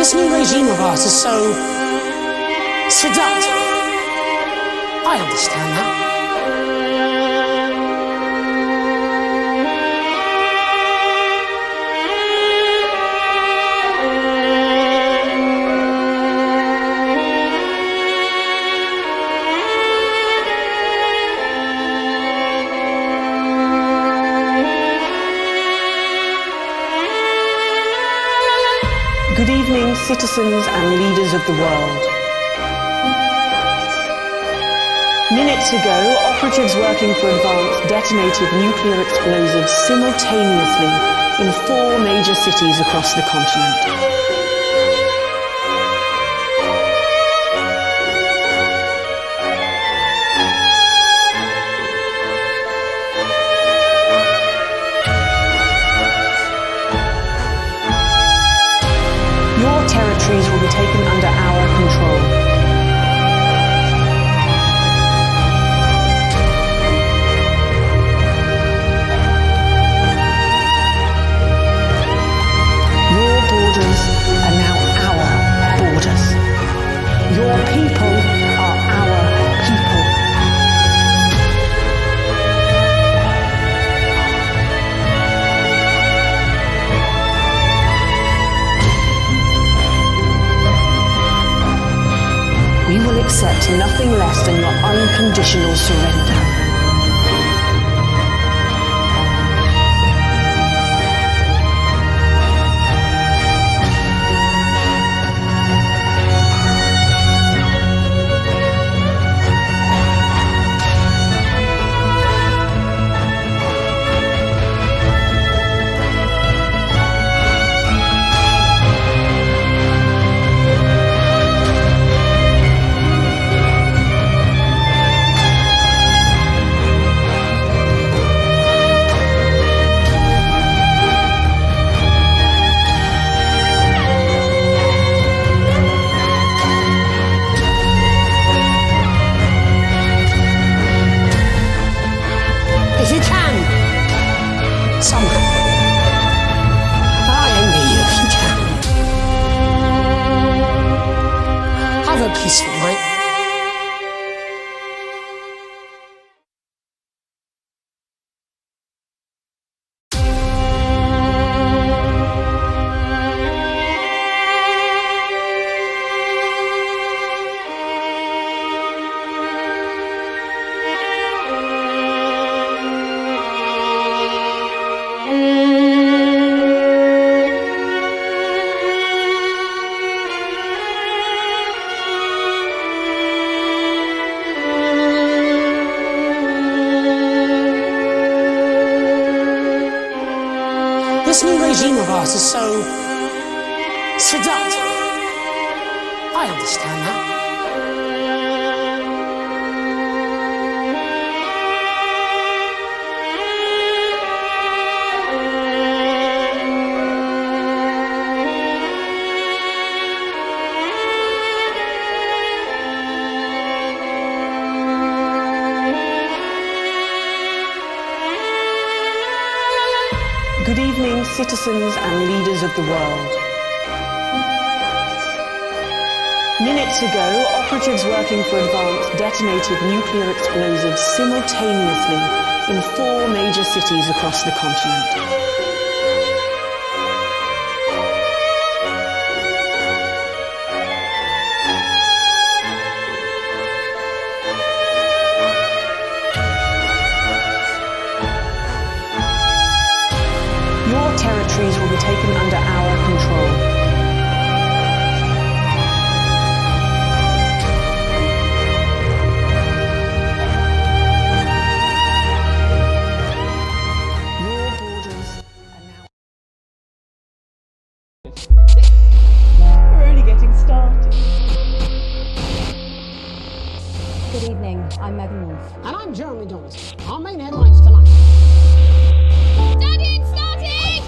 This new regime of ours is so seductive. I understand that. Good evening, citizens and leaders of the world. Minutes ago, operatives working for Advanced detonated nuclear explosives simultaneously in 4 major cities across the continent. Your territories will be taken under our control. Your borders are now our borders. Your people are our people. We will accept nothing less than your unconditional surrender. If you can, somehow. I envy you if you can. Have a peaceful night. This new regime of ours is so seductive. I understand that. Good evening, citizens and leaders of the world. Minutes ago, operatives working for Advanced detonated nuclear explosives simultaneously in 4 major cities across the continent. Your territories will be taken under our control. Your borders are now... We're only getting started. Good evening, I'm Megan Wolf. And I'm Jeremy Donaldson. Our main headlines tonight. Daddy, it's started!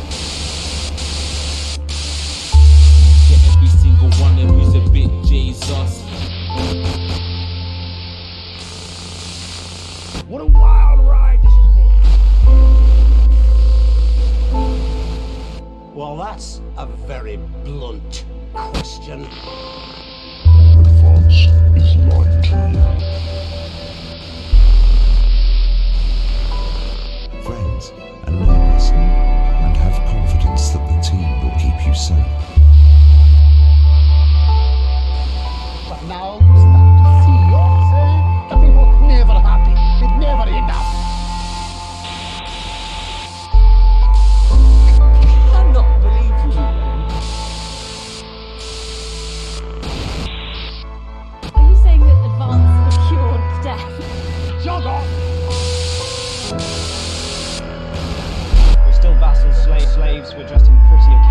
Get every single one of you's a bit Jesus. What a wild ride this has been. Well, that's a very blunt question. Advance is lying to you. Friends and neighbours, and have confidence that the team will keep you safe. But now you start to see, yes, the people never happy. It's never enough. I cannot believe you. Are you saying that advance cured death? Jog off! We're still vassals, slaves, we're dressed in prettier cages.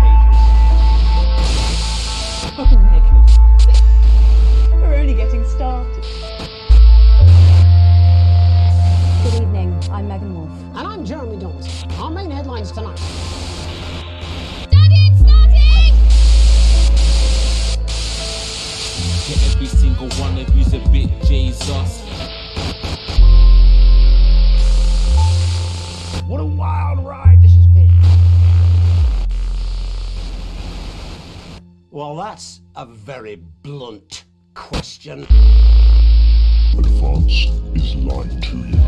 Oh, Megan. We're only getting started. Good evening, I'm Megan Wolf. And I'm Jeremy Dawes. Our main headlines tonight. Studying, starting! Get every single one of you's a bit Jesus. What a wild ride this has been. Well, that's a very blunt question. Advance is lying to you.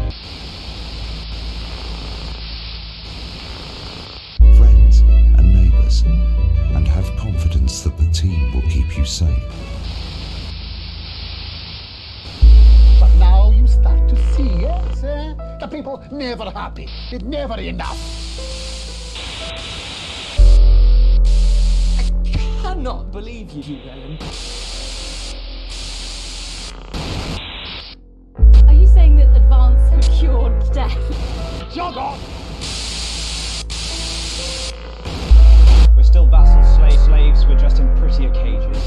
Friends and neighbours, and have confidence that the team will keep you safe. But now you start to see, yes, the people never happy. It's never enough. I cannot believe you, Ellen. Are you saying that advance cured death? Jog off! We're still vassals, slaves, we're dressed in prettier cages.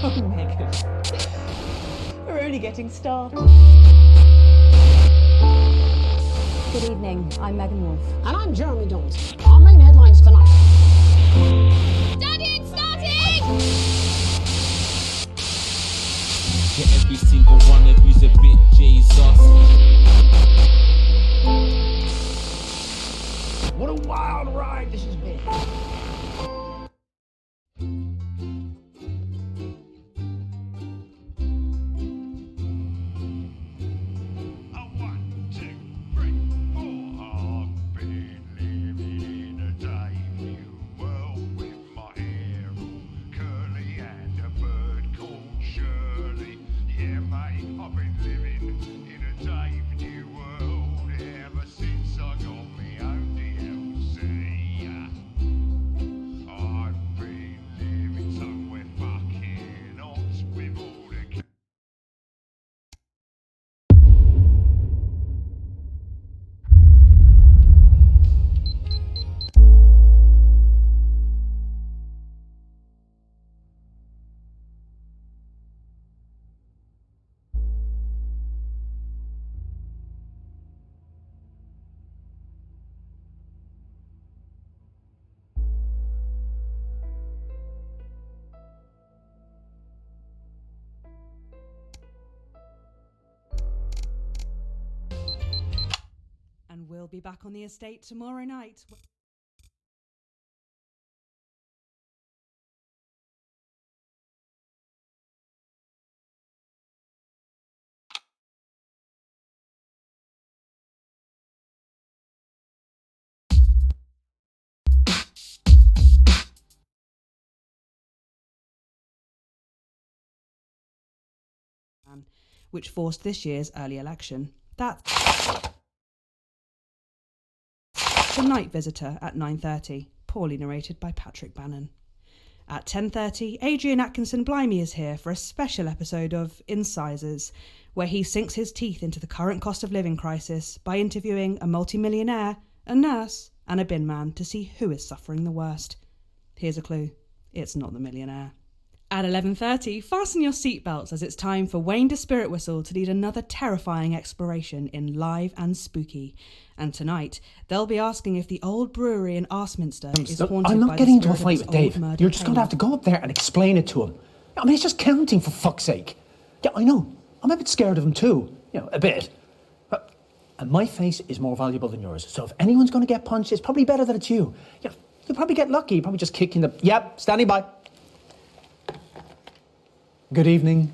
Oh, Megan. We're only getting started. Good evening, I'm Megan Wolf. And I'm Jeremy Dawes. Our main headlines tonight. Studying, starting! Get every single one of you's a bit Jesus. What a wild ride this has been. And we'll be back on the estate tomorrow night. Which forced this year's early election. That's The Night Visitor at 9:30, poorly narrated by Patrick Bannon. At 10:30, Adrian Atkinson Blimey is here for a special episode of Incisors, where he sinks his teeth into the current cost of living crisis by interviewing a multimillionaire, a nurse, and a bin man to see who is suffering the worst. Here's a clue. It's not the millionaire. At 11:30, fasten your seatbelts as it's time for Wayne de Spirit Whistle to lead another terrifying exploration in Live and Spooky. And tonight, they'll be asking if the old brewery in Arseminster is haunted I'm by not getting into the a spirit fight of with its old Dave. murdered You're just going to have to tailor. go up there and explain it to him. I mean, it's just counting, for fuck's sake. Yeah, I know. I'm a bit scared of him too. You know, a bit. And my face is more valuable than yours. So if anyone's going to get punched, it's probably better that it's you. Yeah, You'll probably get lucky. You'll probably just kick in the... Yep, standing by. Good evening.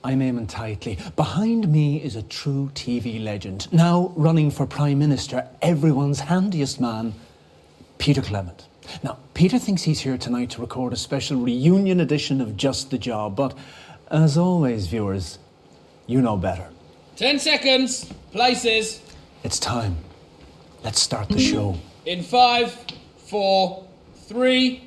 I'm Eamon Tightly. Behind me is a true TV legend, now running for Prime Minister, everyone's handiest man, Peter Clement. Now, Peter thinks he's here tonight to record a special reunion edition of Just the Job, but as always, viewers, you know better. 10 seconds. Places. It's time. Let's start the show. In 5, 4, 3...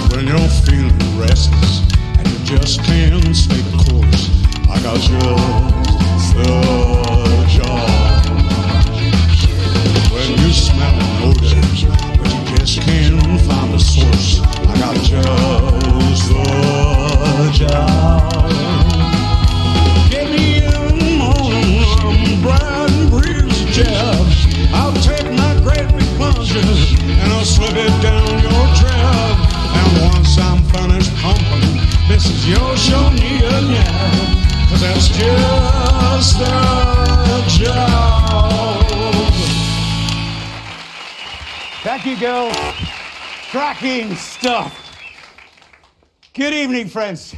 When you're feeling restless and you just can't stay the course, I got just the job. When you smell an odor, but you just can't find the source, I got just the job. Give me a morning bright and breezy jab. I'll take my great big plunger and I'll slip it down your trap. And once I'm finished pumping, this is your show, yeah, 'cause that's just the job. Thank you, girls. Cracking stuff. Good evening, friends.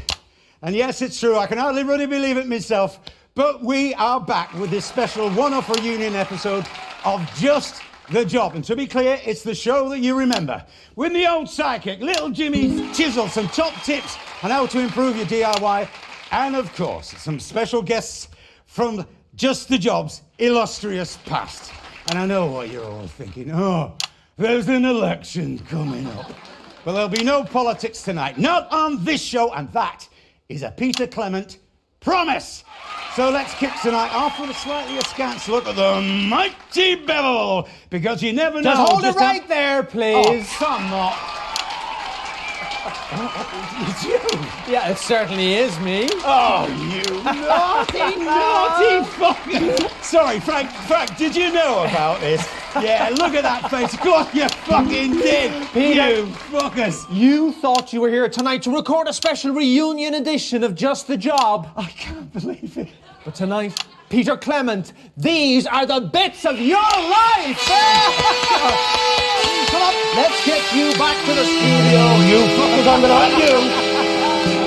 And yes, it's true, I can hardly really believe it myself, but we are back with this special one-off reunion episode of Just the Job. And to be clear, it's the show that you remember. With the old sidekick, little Jimmy Chisel, some top tips on how to improve your DIY, and of course, some special guests from Just the Job's illustrious past. And I know what you're all thinking. Oh, there's an election coming up. But there'll be no politics tonight, not on this show, and that is a Peter Clement promise. So let's kick tonight off with a slightly askance look at the mighty Bevel, because you never know. Just hold it right there, please. Oh, come on. It's you. Yeah, it certainly is me. Oh, you naughty fucker. Sorry, Frank, did you know about this? Yeah, look at that face. Of course you fucking did. Peter, you fuckers. You thought you were here tonight to record a special reunion edition of Just the Job. I can't believe it. But tonight, Peter Clement, these are the bits of your life! Come on, let's get you back to the studio. You fuckers, I'm gonna let you.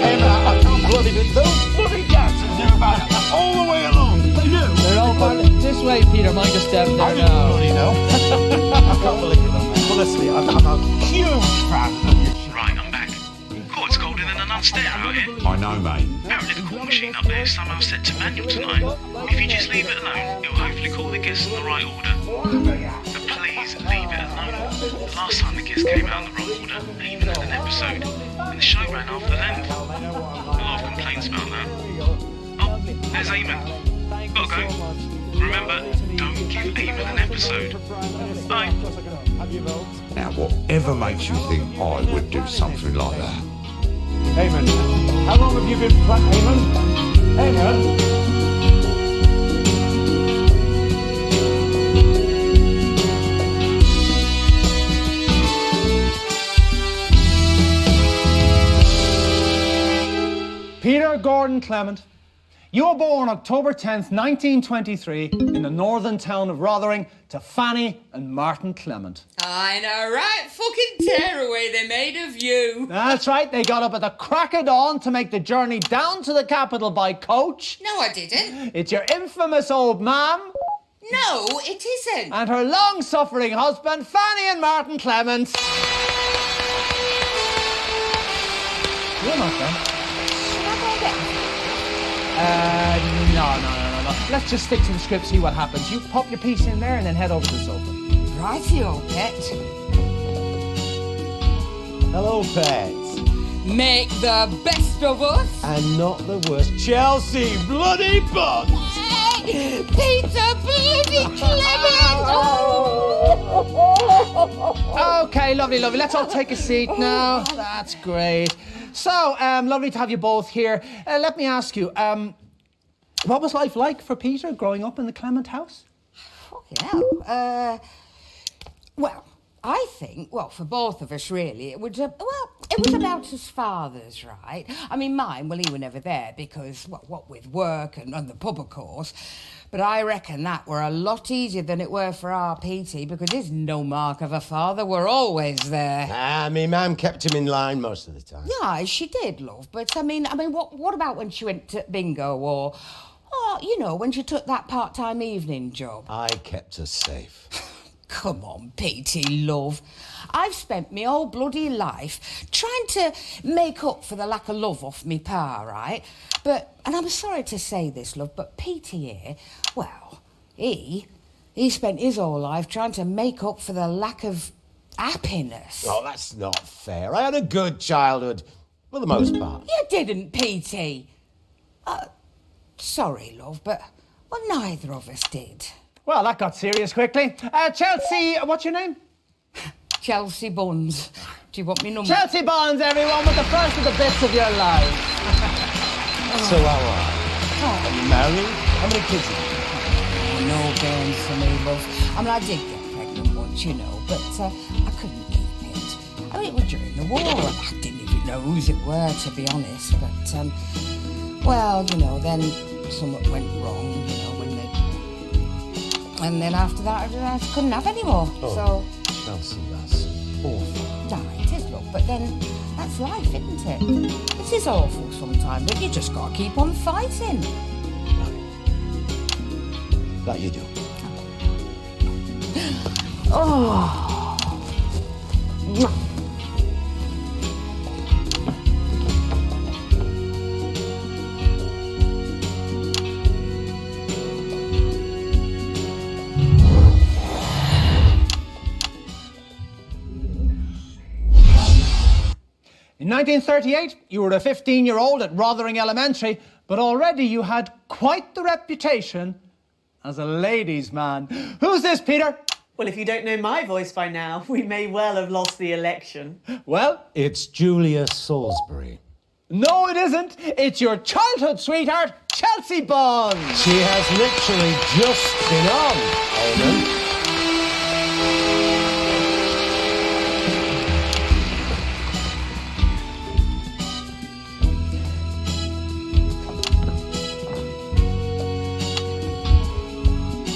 Hey, man, I can't bloody believe those bloody dancers are about all the way along. They do. They're all part of this way, Peter. Mind your step there I didn't now. bloody know. I can't believe it, though. Well, listen, I'm a huge fan of your shit. Right, I'm back. Oh, it's colder than an unstair out here. I know, mate. Apparently the call machine up there is somehow set to manual tonight. If you just leave it alone, it'll hopefully call the guests in the right order. But please leave it alone. The last time the guests came out in the wrong order, they even had an episode, and the show ran after the length. A lot of complaints about that. Oh, there's Eamon. Gotta go. Remember, don't give Eamon an episode. Bye. Now, whatever makes you think I would do something like that? Eamon, how long have you been playing? Eamon? Peter Gordon Clement, you were born October 10th, 1923, in the northern town of Rotherham to Fanny and Martin Clement. I know, right? Fucking tearaway they made of you. That's right, they got up at the crack of dawn to make the journey down to the capital by coach. No, I didn't. It's your infamous old mam No, it isn't. and her long-suffering husband, Fanny and Martin Clement. You're not there. No. Let's just stick to the script, see what happens. You pop your piece in there and then head over to the sofa. Rightio, pet. Hello, pets. Make the best of us. And not the worst. Chelsea bloody Bonds. Peter bloody Clement. Okay, lovely. Let's all take a seat now. That's great. So, lovely to have you both here. Let me ask you, what was life like for Peter growing up in the Clement house? Fucking hell. Well, I think, for both of us really, it would, it was about his father's, right? I mean, mine, well, he were never there because, well, what with work and the pub, of course. But I reckon that were a lot easier than it were for our Petey because there's no mark of a father were always there. Me mum kept him in line most of the time. Yeah, she did, love. But, I mean, what about when she went to bingo or, you know, when she took that part-time evening job? I kept her safe. Come on, Petey, love. I've spent my whole bloody life trying to make up for the lack of love off me pa, right? But, and I'm sorry to say this, love, but Petey here, well, he spent his whole life trying to make up for the lack of happiness. Oh, that's not fair. I had a good childhood, for the most part. You didn't, Petey. Sorry, love, but, well, neither of us did. Well, that got serious quickly. Chelsea, what's your name? Chelsea Buns. Do you want me number? Chelsea Buns, everyone, with the first of the bits of your life. So how are you? Are you married? How many kids have you got? No games for me, love. I mean, I did get pregnant once, you know, but I couldn't keep it. I mean, it was during the war. I didn't even know whose it were, to be honest. But, well, you know, then something went wrong, you know, and then after that, I couldn't have any more. Oh, so Chelsea, that's awful. Yeah, it is, look, but then that's life, isn't it? It is awful sometimes, but you just got to keep on fighting. That you do. Oh. In 1938, you were a 15-year-old at Rothering Elementary, but already you had quite the reputation as a ladies' man. Who's this, Peter? Well, if you don't know my voice by now, we may well have lost the election. Well, it's Julia Salisbury. No, it isn't. It's your childhood sweetheart, Chelsea Buns. She has literally just been on, Eamon.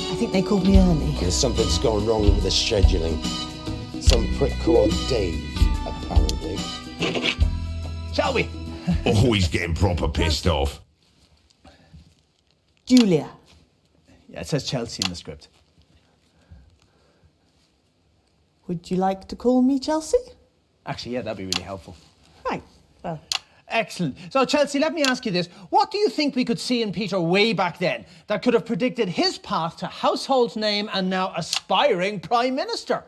I think they called me early. Something's gone wrong with the scheduling. Some prick called Dave, apparently. Shall we? Oh, he's getting proper pissed off. Julia. Yeah, it says Chelsea in the script. Would you like to call me Chelsea? Actually, yeah, that'd be really helpful. Right, well. Excellent. So, Chelsea, let me ask you this. What do you think we could see in Peter way back then that could have predicted his path to household name and now aspiring Prime Minister?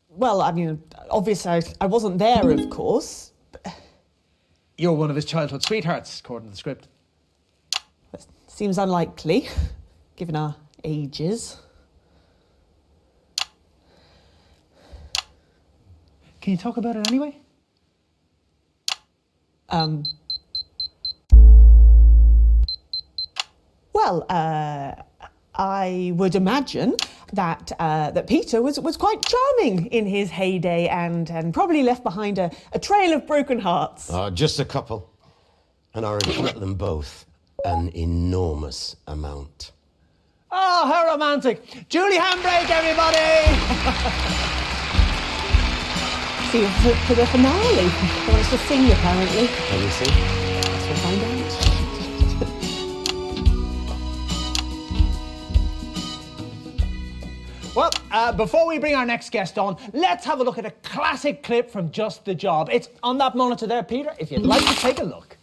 Well, I mean, obviously I wasn't there, of course. But you're one of his childhood sweethearts, according to the script. That seems unlikely, given our ages. Can you talk about it anyway? Well, I would imagine that Peter was quite charming in his heyday and probably left behind a trail of broken hearts. Just a couple. And I regret them both an enormous amount. Oh, how romantic. Julie Handbrake, everybody! See you for the finale. He wants to sing, apparently. Can you sing? Guess we'll find out. Well, before we bring our next guest on, let's have a look at a classic clip from Just the Job. It's on that monitor there, Peter, if you'd like to take a look.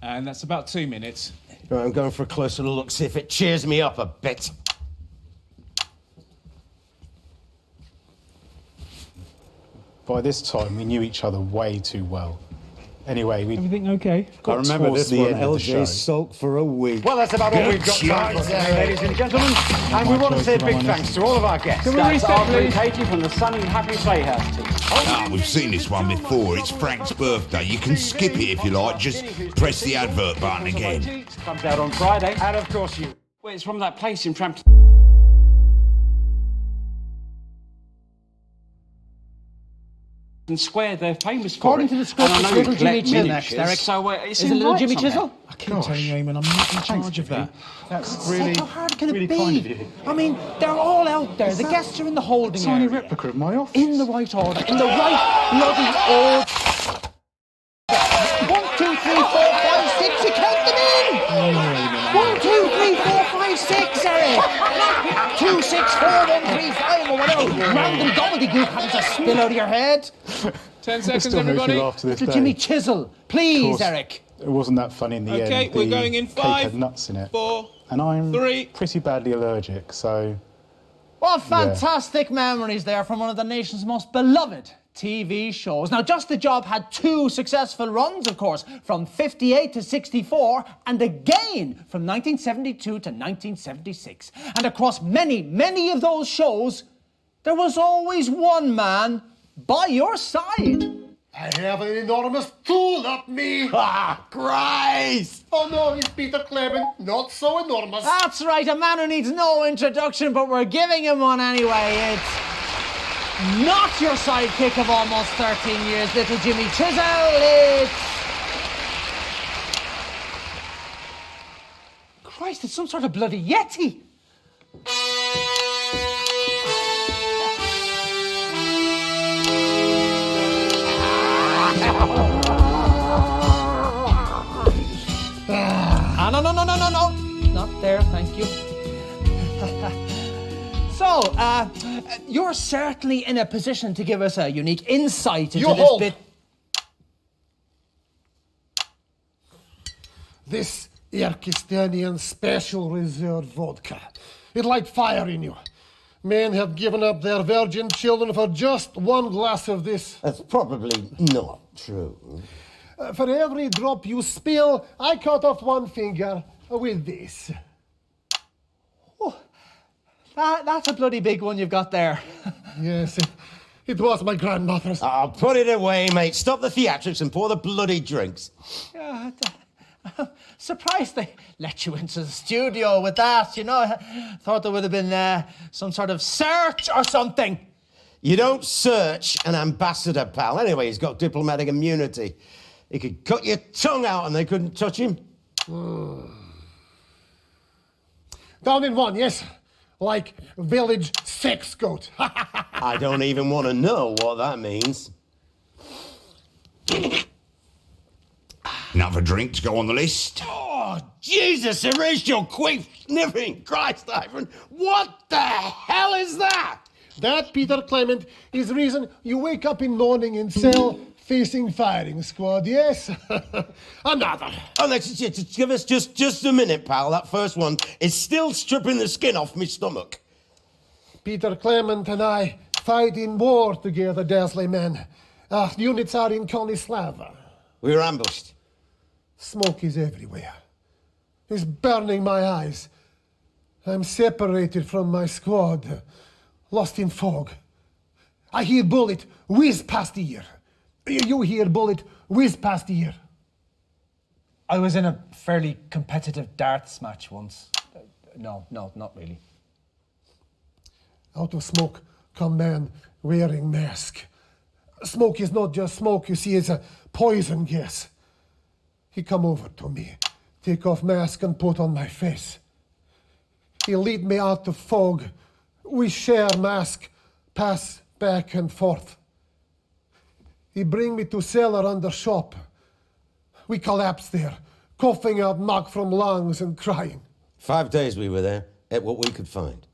And that's about 2 minutes. Right, I'm going for a closer look, see if it cheers me up a bit. By this time, we knew each other way too well. Anyway, we... Everything okay? I remember this one, LJ sulked for a week. Well, that's about all we've got time for today, ladies and gentlemen. And we want to say a big thanks to all of our guests. That's Artifri and Katie from the Sunny Happy Playhouse team. Ah, we've seen this one before. It's Frank's birthday. You can skip it if you like. Just press the advert button again. Comes out on Friday. And of course you... Well, it's from that place in Frampton. Square they're famous for. According to the script, And I it's know little you Jimmy collect Chisel next, miniatures, Eric. so it's Is in it little rights Jimmy on Chisel? there. I keep telling you, Eamon, I'm not in charge of that. That's really, How hard can really it be? kind of you. I mean, they're all out there. The guests are in the holding Tiny area. replica of my office. In the right order. In the right bloody order. 1, 2, 3, 4, 5, 6. You count them in. 1, 2, 3, 4, 5, 6, Eric. Not 2, 6, 4, 1, 3, 5, or whatever random gobbledygook happens to spill out of your head. 10 seconds, still makes me everybody. laugh to this Little day. Jimmy Chisel, please, Of course, Eric. It wasn't that funny in the end. Okay, we're The going in cake 5, had nuts in it. 4, and I'm 3. pretty badly allergic, so... What fantastic memories there from one of the nation's most beloved TV shows. Now, Just the Job had 2 successful runs, of course, from 58 to 64, and again from 1972 to 1976. And across many, many of those shows, there was always one man by your side. I have an enormous tool up me. Ah, Christ! Oh no, it's Peter Clement. Not so enormous. That's right, a man who needs no introduction, but we're giving him one anyway. It's not your sidekick of almost 13 years, little Jimmy Chisel. It's... Christ, it's some sort of bloody Yeti. No. Not there, thank you. So, you're certainly in a position to give us a unique insight into this bit. This Kyrgyzstanian Special Reserve vodka. It light fire in you. Men have given up their virgin children for just one glass of this. That's probably not true. For every drop you spill, I cut off one finger with this. Oh, that's a bloody big one you've got there. Yes, it was my grandmother's. I'll put it away, mate. Stop the theatrics and pour the bloody drinks. Yeah, surprised they let you into the studio with that, you know. I thought there would have been some sort of search or something. You don't search an ambassador, pal. Anyway, he's got diplomatic immunity. He could cut your tongue out and they couldn't touch him. Down in one, yes. Like village sex goat. I don't even want to know what that means. Another drink to go on the list. Oh, Jesus, erased your quick sniffing. Christ, Ivan, what the hell is that? That, Peter Clement, is the reason you wake up in morning in cell facing firing squad, yes? Another. Oh, let's just give us just a minute, pal. That first one is still stripping the skin off my stomach. Peter Clement and I fight in war together, Dasley men. Our units are in Konislava. We were ambushed. Smoke is everywhere. It's burning my eyes. I'm separated from my squad, lost in fog. I hear bullet whiz past ear. You hear bullet whiz past ear. I was in a fairly competitive darts match once. No, not really. Out of smoke come man wearing mask. Smoke is not just smoke, you see, it's a poison gas. He come over to me, take off mask and put on my face. He lead me out of fog. We share mask, pass back and forth. He bring me to cellar under shop. We collapse there, coughing out muck from lungs and crying. 5 days we were there, ate what we could find.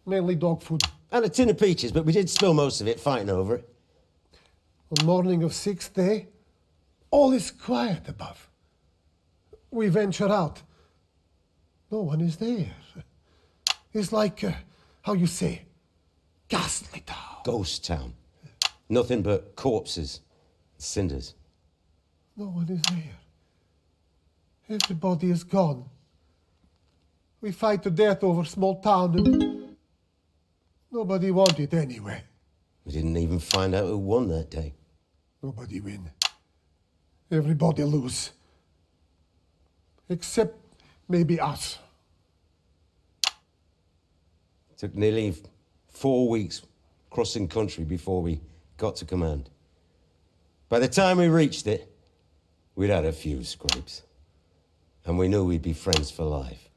Mainly dog food. And a tin of peaches, but we did spill most of it fighting over it. On morning of 6th day, all is quiet above. We venture out. No one is there. It's like, how you say, ghastly town. Ghost town. Nothing but corpses, cinders. No one is there. Everybody is gone. We fight to death over small town and nobody won it anyway. We didn't even find out who won that day. Nobody win. Everybody lose. Except maybe us. Took nearly 4 weeks crossing country before we got to command. By the time we reached it, we'd had a few scrapes. And we knew we'd be friends for life.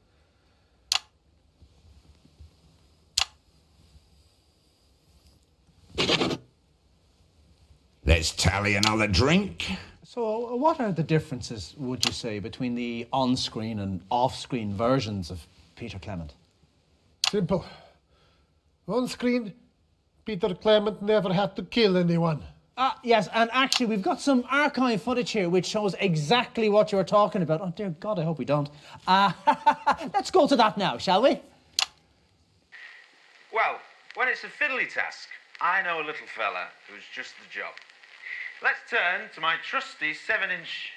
Let's tally another drink. So, what are the differences, would you say, between the on-screen and off-screen versions of Peter Clement? Simple. On screen, Peter Clement never had to kill anyone. Yes, and actually we've got some archive footage here which shows exactly what you were talking about. Oh, dear God, I hope we don't. Let's go to that now, shall we? Well, when it's a fiddly task, I know a little fella who's just the job. Let's turn to my trusty 7-inch...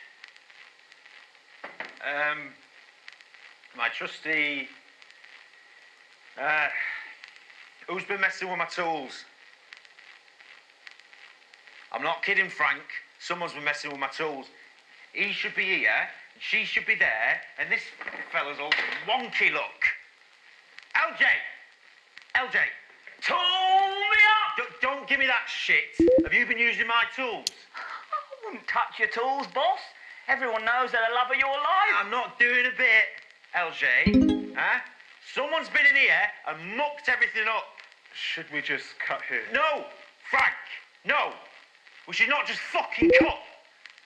my trusty... who's been messing with my tools? I'm not kidding, Frank. Someone's been messing with my tools. He should be here, and she should be there, and this fella's all wonky look. LJ! LJ! Tool me up! Don't give me that shit. Have you been using my tools? I wouldn't touch your tools, boss. Everyone knows they're the love of your life. I'm not doing a bit, LJ. Huh? Someone's been in here and mucked everything up. Should we just cut here? No! Frank! No! We should not just fucking cut.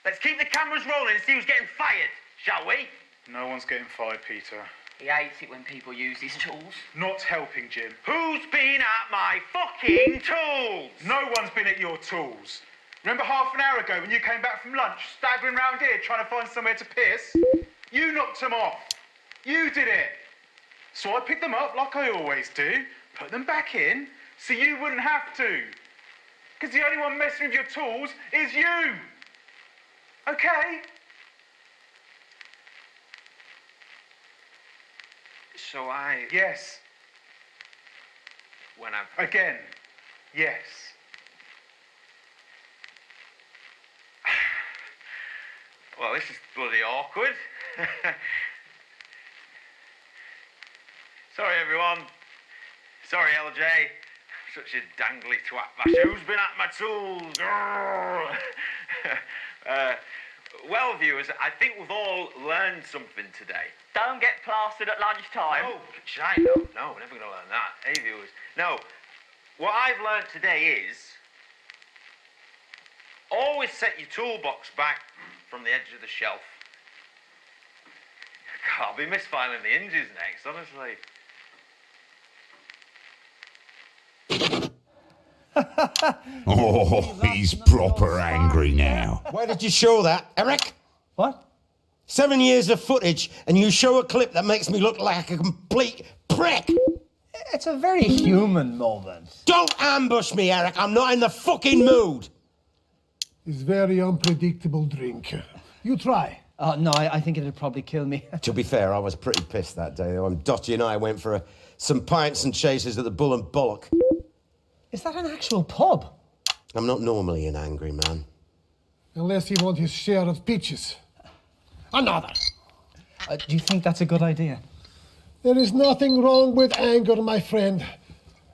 Let's keep the cameras rolling and see who's getting fired, shall we? No one's getting fired, Peter. He hates it when people use his tools. Not helping, Jim. Who's been at my fucking tools? No one's been at your tools. Remember half an hour ago when you came back from lunch, staggering round here trying to find somewhere to piss? You knocked them off. You did it. So I picked them up like I always do, put them back in, so you wouldn't have to. Because the only one messing with your tools is you. Okay? So I... Yes. When I'm... Again. Yes. Well, this is bloody awkward. Sorry, everyone. Sorry, LJ. Such a dangly twat bash. Who's been at my tools? Well, viewers, I think we've all learned something today. Don't get plastered at lunchtime. No, should I? No, we're never going to learn that. Hey, viewers. No, what I've learned today is always set your toolbox back from the edge of the shelf. God, I'll be misfiling the hinges next, honestly. Oh, he's proper angry now. Why did you show that, Eric? What? 7 years of footage, and you show a clip that makes me look like a complete prick. It's a very human moment. Don't ambush me, Eric. I'm not in the fucking mood. It's very unpredictable drink. You try. No, I think it'd probably kill me. To be fair, I was pretty pissed that day, though. Dottie and I went for some pints and chases at the Bull and Bollock. Is that an actual pub? I'm not normally an angry man. Unless you want his share of peaches. Another. Do you think that's a good idea? There is nothing wrong with anger, my friend.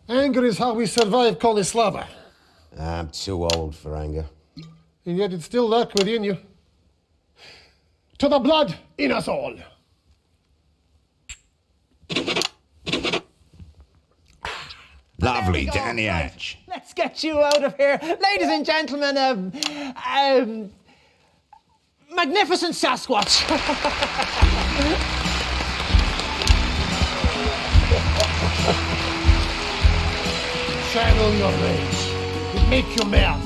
Anger is how we survive Kolislava. I'm too old for anger. And yet it's still lurks within you. To the blood in us all. Lovely, Danny Hatch. Let's get you out of here. Ladies and gentlemen, magnificent Sasquatch. Channel your rage. It make you mad.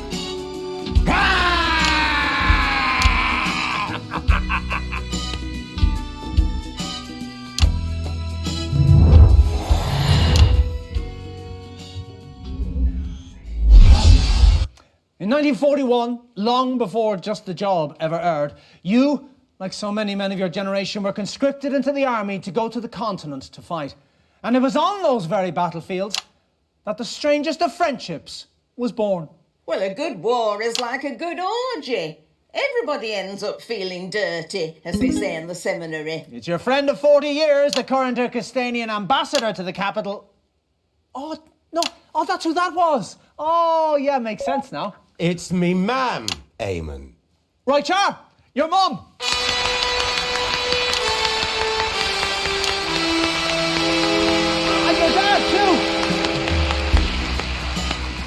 In 1941, long before Just the Job ever aired, you, like so many men of your generation, were conscripted into the army to go to the continent to fight. And it was on those very battlefields that the strangest of friendships was born. Well, a good war is like a good orgy. Everybody ends up feeling dirty, as they say in the seminary. It's your friend of 40 years, the current Irkistanian ambassador to the capital. Oh, no. Oh, that's who that was. Oh, yeah, makes sense now. It's me, ma'am. Eamon. Right, Char, your mum. And your dad, too.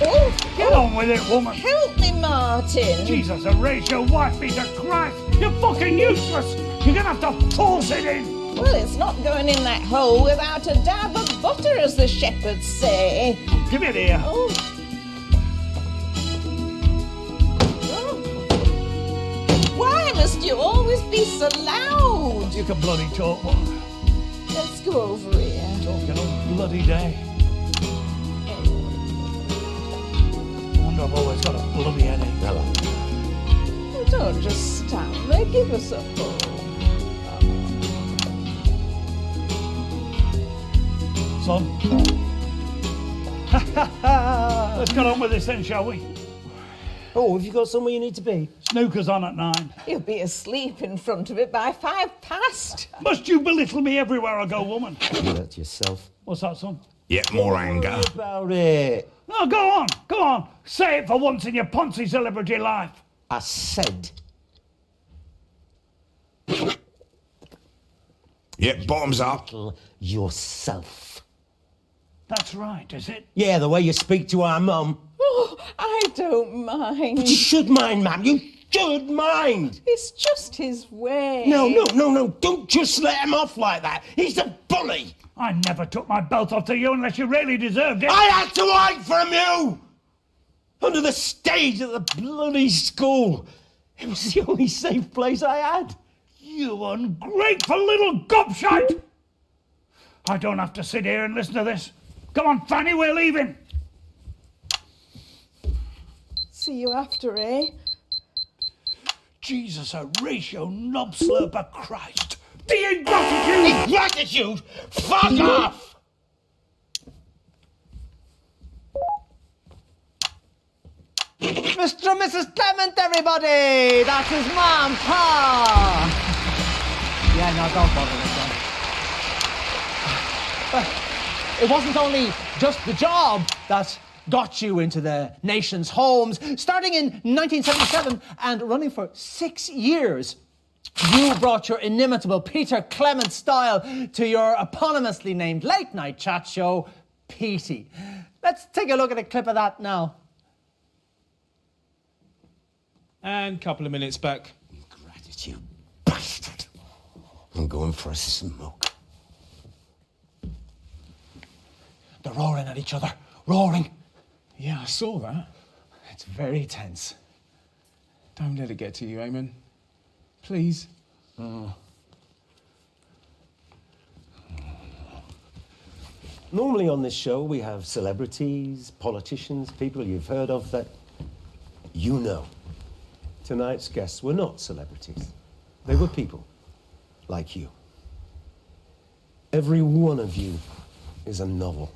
Oh, Get on with it, woman. Help me, Martin. Jesus, Horatio, wife be to Christ. You're fucking useless. You're gonna have to force it in. Well, it's not going in that hole without a dab of butter, as the shepherds say. Give it here. Oh. Why must you always be so loud? You can bloody talk, woman. Let's go over here. Talking all bloody day. I wonder I've always got a bloody headache. Hello. Oh, don't just stand there. Give us a pull. Son. Let's get on with this then, shall we? Oh, have you got somewhere you need to be? Snooker's on at 9. You'll be asleep in front of it by 5 past. Must you belittle me everywhere I go, woman? Do that to yourself. What's that, son? Yet more anger. What about it? No, go on. Say it for once in your poncy celebrity life. I said. Yep, bottoms up. Belittle yourself. That's right, is it? Yeah, the way you speak to our mum. Oh, I don't mind. But you should mind, ma'am. You should mind. It's just his way. No. Don't just let him off like that. He's a bully. I never took my belt off to you unless you really deserved it. I had to hide from you! Under the stage at the bloody school. It was the only safe place I had. You ungrateful little gobshite! I don't have to sit here and listen to this. Come on, Fanny, we're leaving. See you after, eh? Jesus, Horatio, knob slurper Christ. The ingratitude! Ingratitude? Fuck off! Mr. and Mrs. Clement, everybody! That's his mom, Pa! Yeah, no, don't bother with that. It wasn't only just the job that got you into the nation's homes. Starting in 1977 and running for 6 years, you brought your inimitable Peter Clement style to your eponymously named late-night chat show, Petey. Let's take a look at a clip of that now. And a couple of minutes back. Ingratitude, bastard. I'm going for a smoke. They're roaring at each other. Roaring. Yeah, I saw that. It's very tense. Don't let it get to you, Eamon. Please. Normally on this show we have celebrities, politicians, people you've heard of that you know. Tonight's guests were not celebrities. They were people like you. Every one of you is a novel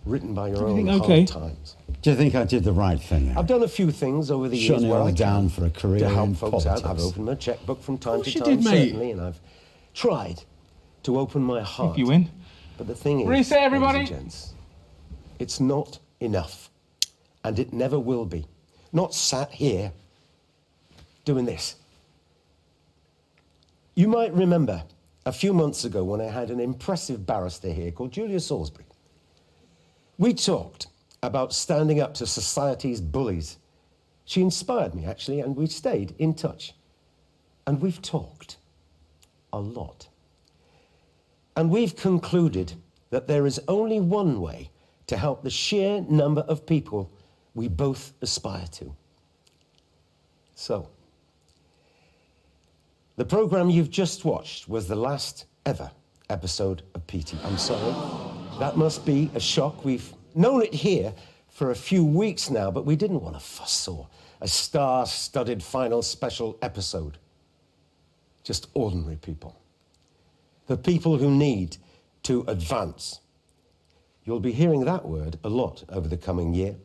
written by your own hard times. Do you think I did the right thing? I've done a few things over the years Shutting it where all I down can for a career to help in folks out. I've politics. opened my checkbook from time to you time, did, mate. certainly, and I've tried to open my heart. If you win. But the thing is, Reset, everybody. ladies and gents, it's not enough, and it never will be. Not sat here doing this. You might remember a few months ago when I had an impressive barrister here called Julia Salisbury. We talked about standing up to society's bullies. She inspired me, actually, and we stayed in touch. And we've talked a lot. And we've concluded that there is only one way to help the sheer number of people we both aspire to. So, the programme you've just watched was the last ever episode of Petey. I'm sorry. That must be a shock. We've known it here for a few weeks now, but we didn't want a fuss or a star-studded final special episode. Just ordinary people. The people who need to advance. You'll be hearing that word a lot over the coming year.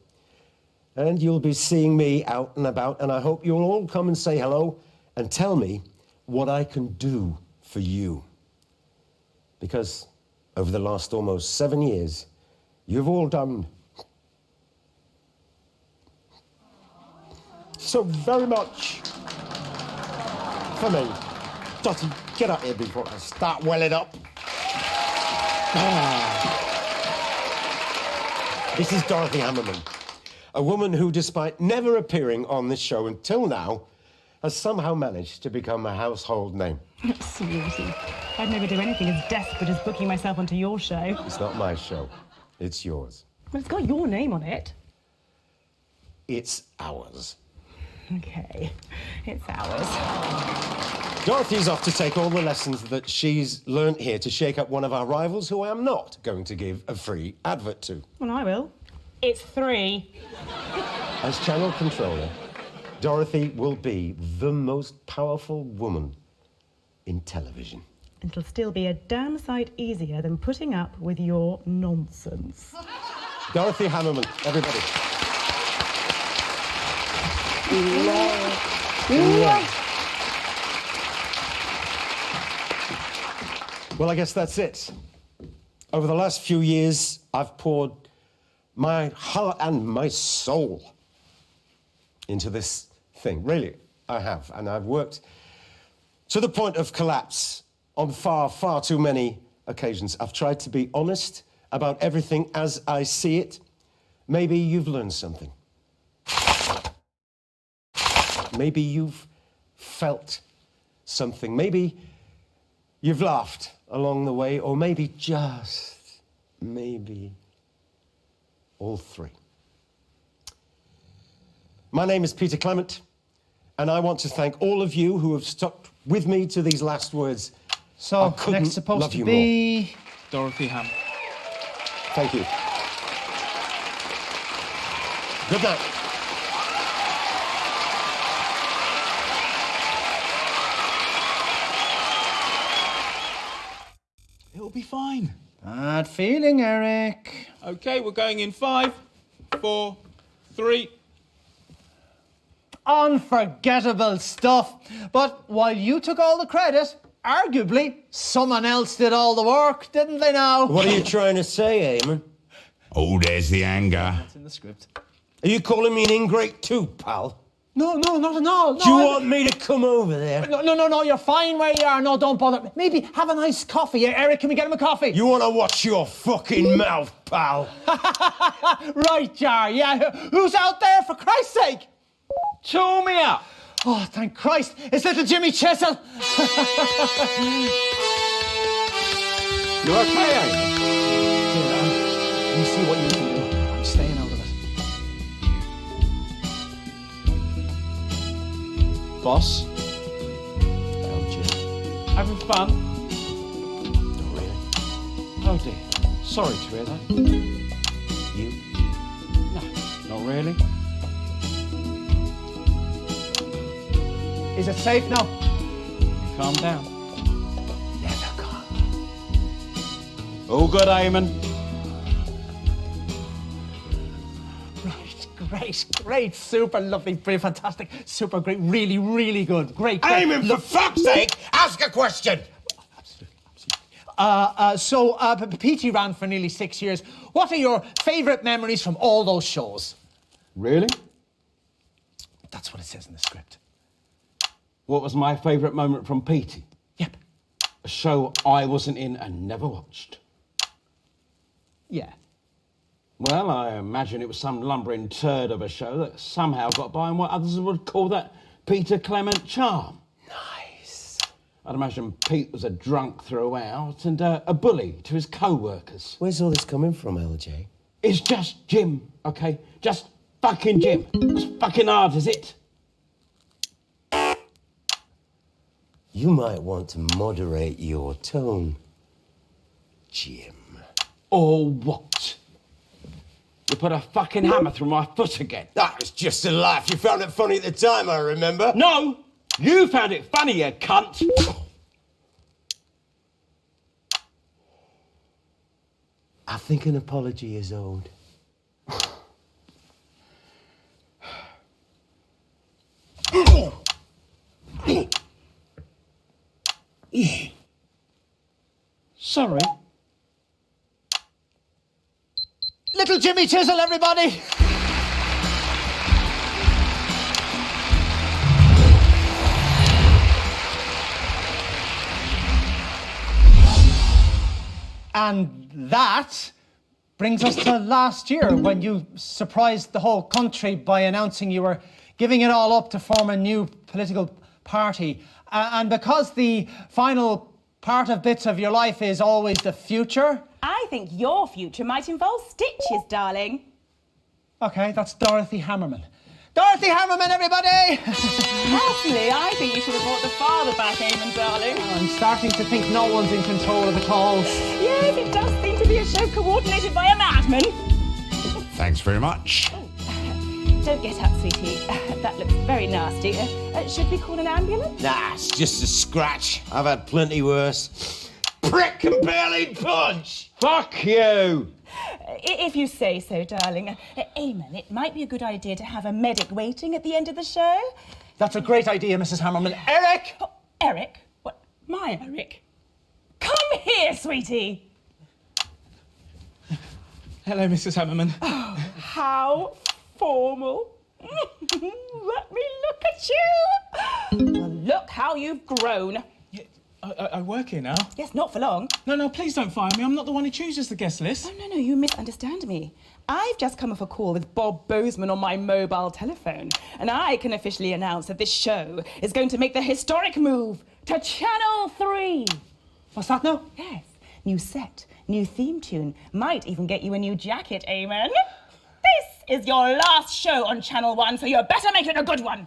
And you'll be seeing me out and about, and I hope you'll all come and say hello and tell me what I can do for you. Because over the last almost 7 years, you've all done so very much for me. Dottie, get up here before I start welling up. This is Dorothy Hammerman, a woman who, despite never appearing on this show until now, has somehow managed to become a household name. Sweetie, I'd never do anything as desperate as booking myself onto your show. It's not my show, it's yours. Well, it's got your name on it. It's ours. Okay, it's ours. Dorothy's off to take all the lessons that she's learnt here to shake up one of our rivals who I am not going to give a free advert to. Well, I will. It's 3. As channel controller, Dorothy will be the most powerful woman in television. It'll still be a damn sight easier than putting up with your nonsense. Dorothy Hammerman, everybody. Well, I guess that's it. Over the last few years, I've poured my heart and my soul into this thing. Really, I have. And I've worked to the point of collapse on far, far too many occasions. I've tried to be honest about everything as I see it. Maybe you've learned something. Maybe you've felt something. Maybe you've laughed along the way, or maybe just maybe all three. My name is Peter Clement, and I want to thank all of you who have stuck with me to these last words. So, next supposed to be Dorothy Ham. Thank you. Good night. It'll be fine. Bad feeling, Eric. Okay, we're going in 5, 4, 3. Unforgettable stuff. But while you took all the credit, arguably, someone else did all the work, didn't they now? What are you trying to say, Eamon? Oh, there's the anger. That's in the script. Are you calling me an ingrate too, pal? No, not at all. No, Do you want me to come over there? No, you're fine where you are. No, don't bother. Maybe have a nice coffee. Eric, can we get him a coffee? You want to watch your fucking mouth, pal? Right, Jar, yeah. Who's out there, for Christ's sake? Chew me up. Oh, thank Christ. It's little Jimmy Chisel. You okay, Eamon? You see what you can do. I'm staying out of it. Boss? LJ. Having fun? Not really. Oh dear. Sorry to hear that. You? No, not really. Is it safe now? Calm down. Never calm. All good, Eamon. Great, super lovely, brilliant, fantastic, super great, really, really good, great. Eamon, for fuck's sake, ask a question! Absolutely. PT ran for nearly 6 years. What are your favourite memories from all those shows? Really? That's what it says in the script. What was my favourite moment from Petey? Yep. A show I wasn't in and never watched. Yeah. Well, I imagine it was some lumbering turd of a show that somehow got by in what others would call that Peter Clement charm. Nice. I'd imagine Pete was a drunk throughout and a bully to his co-workers. Where's all this coming from, LJ? It's just Jim, okay? Just fucking Jim. As fucking hard as it. You might want to moderate your tone, Jim. Or what? You put a fucking hammer through my foot again. That was just a laugh. You found it funny at the time, I remember. No! You found it funny, you cunt! I think an apology is owed. Sorry. Little Jimmy Chisel, everybody! And that brings us to last year, when you surprised the whole country by announcing you were giving it all up to form a new political party. And because the final part of bits of your life is always the future... I think your future might involve stitches, darling. OK, that's Dorothy Hammerman. Dorothy Hammerman, everybody! Personally, I think you should have brought the father back, Eamon, darling. I'm starting to think no one's in control of the calls. Yes, it does seem to be a show coordinated by a madman. Thanks very much. Don't get up, sweetie. That looks very nasty. Should we call an ambulance? Nah, it's just a scratch. I've had plenty worse. Prick and barely punch! Fuck you! If you say so, darling. Eamon, it might be a good idea to have a medic waiting at the end of the show. That's a great idea, Mrs. Hammerman. Eric! Oh, Eric? What? My Eric? Come here, sweetie! Hello, Mrs. Hammerman. Oh, how formal. Let me look at you. Well, look how you've grown. I work here now. Yes, not for long. No, please don't fire me. I'm not the one who chooses the guest list. Oh, no, you misunderstand me. I've just come off a call with Bob Bozeman on my mobile telephone, and I can officially announce that this show is going to make the historic move to Channel 3. What's that now? Yes, new set, new theme tune, might even get you a new jacket, Eamon. This is your last show on Channel 1, so you better make it a good one.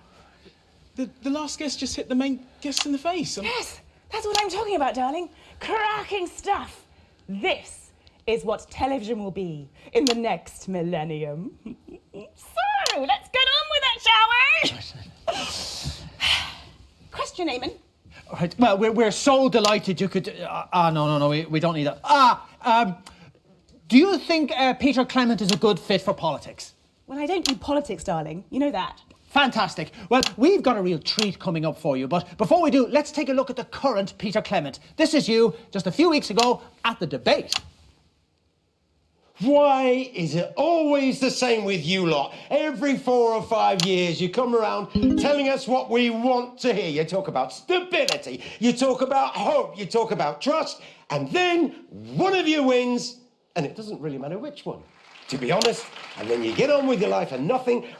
The last guest just hit the main guest in the face. Yes. That's what I'm talking about, darling. Cracking stuff. This is what television will be in the next millennium. So, let's get on with it, shall we? Question, Eamon. All right, well, we're so delighted you could... No, we don't need that. Do you think Peter Clement is a good fit for politics? Well, I don't do politics, darling. You know that. Fantastic. Well, we've got a real treat coming up for you, but before we do, let's take a look at the current Peter Clement. This is you, just a few weeks ago, at the debate. Why is it always the same with you lot? Every 4 or 5 years you come around telling us what we want to hear. You talk about stability, you talk about hope, you talk about trust, and then one of you wins, and it doesn't really matter which one, to be honest. And then you get on with your life and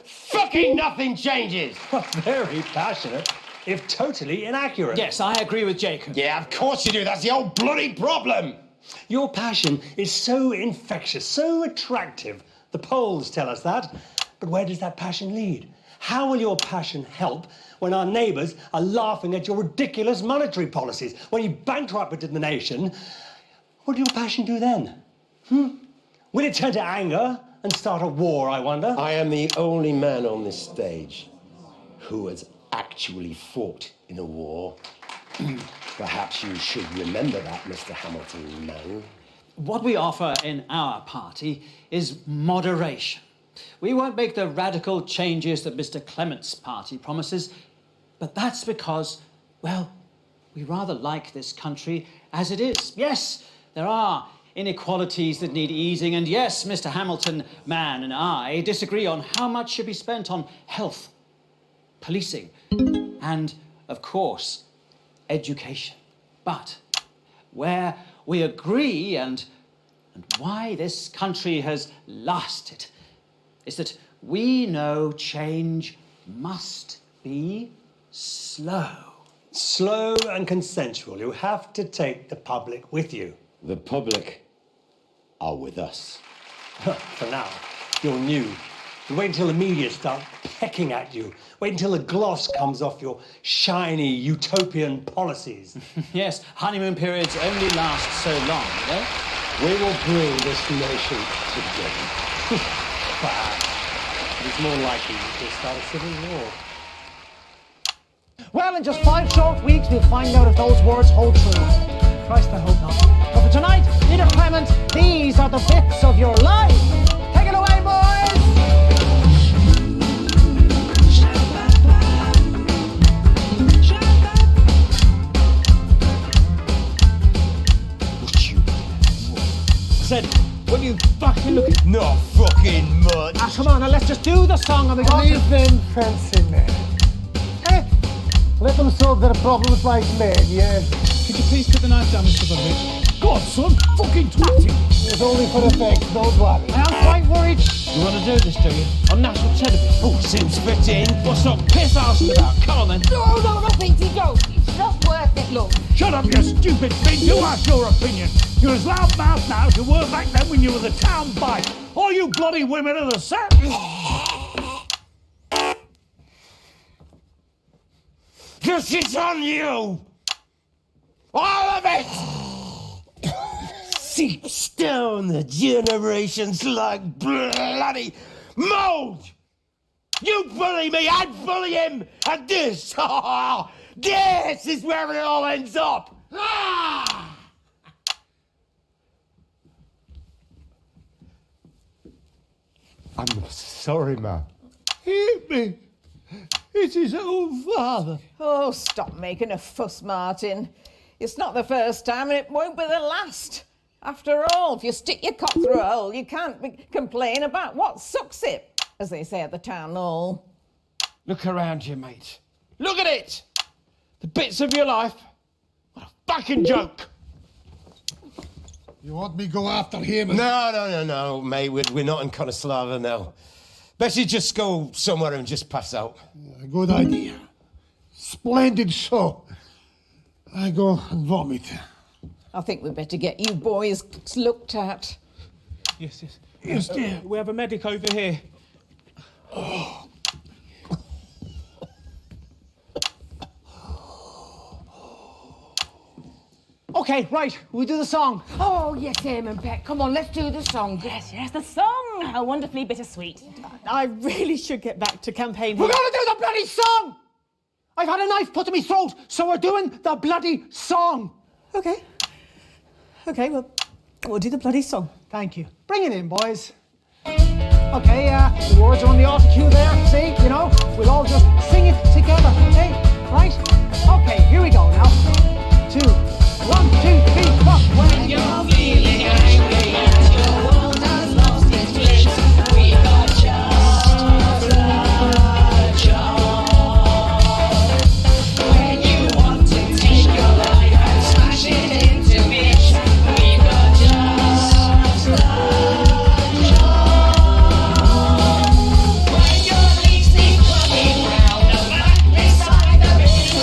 fucking nothing changes. Very passionate, if totally inaccurate. Yes, I agree with Jacob. Yeah, of course you do. That's the old bloody problem. Your passion is so infectious, so attractive. The polls tell us that. But where does that passion lead? How will your passion help when our neighbours are laughing at your ridiculous monetary policies? When you bankrupted the nation, what will your passion do then? Will it turn to anger and start a war, I wonder? I am the only man on this stage who has actually fought in a war. Perhaps you should remember that, Mr. Hamilton, man. What we offer in our party is moderation. We won't make the radical changes that Mr. Clement's party promises, but that's because, well, we rather like this country as it is. Yes, there are inequalities that need easing, and yes, Mr. Hamilton, man, and I disagree on how much should be spent on health, policing, and, of course, education. But where we agree and why this country has lasted is that we know change must be slow. Slow and consensual. You have to take the public with you. The public are with us. For now, you're new. You wait until the media start pecking at you. Wait until the gloss comes off your shiny utopian policies. Yes, honeymoon periods only last so long, you know? We will bring this nation together. Perhaps. It's more likely to start a civil war. Well, in just 5 short weeks, we'll find out if those words hold true. Christ, I hope not. But for tonight, Peter Clement, these are the bits of your life. Take it away, boys! Said, what you fucking look at? Not fucking much. Come on, now let's just do the song and we go. Leave them fencing men. Let them solve their problems like men, yeah? Could you please put the knife down, Mr. Budovich? God, son, fucking twat him. It's only for effect, don't worry. I am quite worried. You want to do this, do you? On national television? Oh, seems fitting. What's up piss arsing about? Come on then. No, Petey, don't. It's not worth it, love. Shut up, you stupid thing. You ask your opinion. You're as loud mouthed now as you were back then when you were the town bite. All you bloody women are the same. Because it's on you. All of it. Seeps down the generations like bloody mold. You bully me, I'd bully him, and this is where it all ends up. I'm sorry, Ma. Hit me. It's his own father. Oh, stop making a fuss, Martin. It's not the first time and it won't be the last. After all, if you stick your cock through a hole, you can't complain about what sucks it, as they say at the town hall. Look around you, mate. Look at it. The bits of your life. What a fucking joke. You want me to go after him? No, mate. We're not in Konoslava now. Best you just go somewhere and just pass out. Good idea. Splendid show. I go and vomit. I think we'd better get you boys looked at. Yes. Yes, dear. We have a medic over here. Okay, right, we do the song. Oh, yes, Eamon, Pet. Come on, let's do the song. Yes, the song. How wonderfully bittersweet. I really should get back to campaigning. We're gonna do the bloody song! I've had a knife put to my throat, so we're doing the bloody song. Okay, well, we'll do the bloody song. Thank you. Bring it in, boys. Okay, the words are on the auto-cue there, see, we'll all just sing it together, okay? Right? Okay, here we go now. 2, 1, 2, 3, 4. When you're feeling angry and your world has lost its place, we got just a job. When you want to take your life and smash it into bits, we got just a job. When your leaves keep running round the back beside the bin,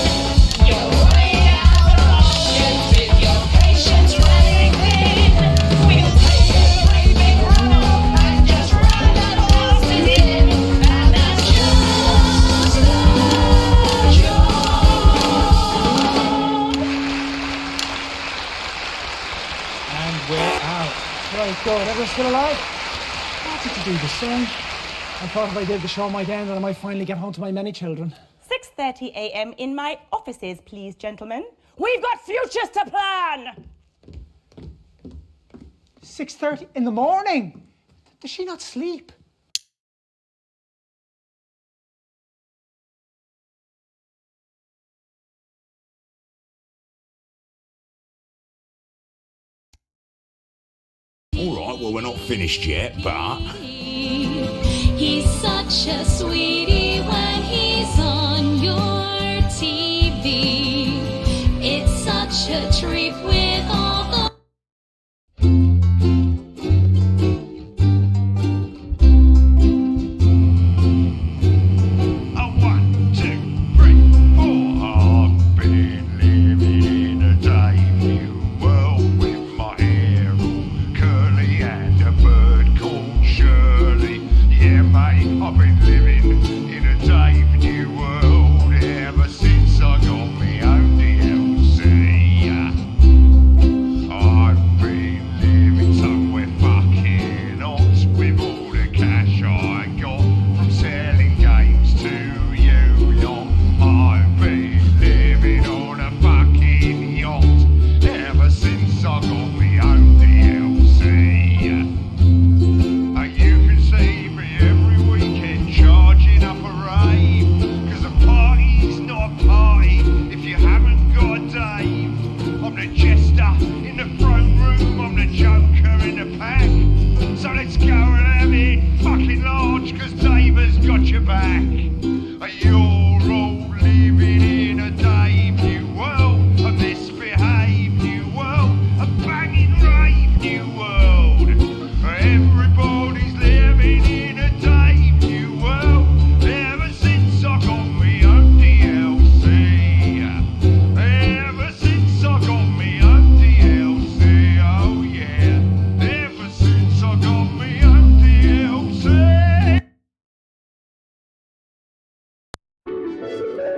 you're running out of options with your patience running thin. We'll take a great big run up and just run that horse in, and that's just a job. And we're out. Right, good. Everyone still alive? I wanted to do the song. I thought if I did the show might end and I might finally get home to my many children. 6:30 a.m. in my offices, please, gentlemen. We've got futures to plan. 6:30 in the morning? Does she not sleep? All right, well, we're not finished yet, but... He's such a sweetie when he's on your TV. It's such a treat with all the... I've been living in a Dave New world with my hair all curly and a bird called Shirley. Yeah, mate, I've been living in a Dave New world ever since I got my own DLC. I've been living somewhere fucking hot with all the cash I got from selling games to you lot. I've been living on a fucking yacht ever since I got my own DLC. You can see me every weekend charging up a rave, 'cause a party's not a party if you haven't got a Dave. I'm the jester in the front room, I'm the joker in the pack. So let's go and have it fucking large, 'cause Dave has got your back. You're all living in a Dave New world, a misbehaved new world, a banging Bye.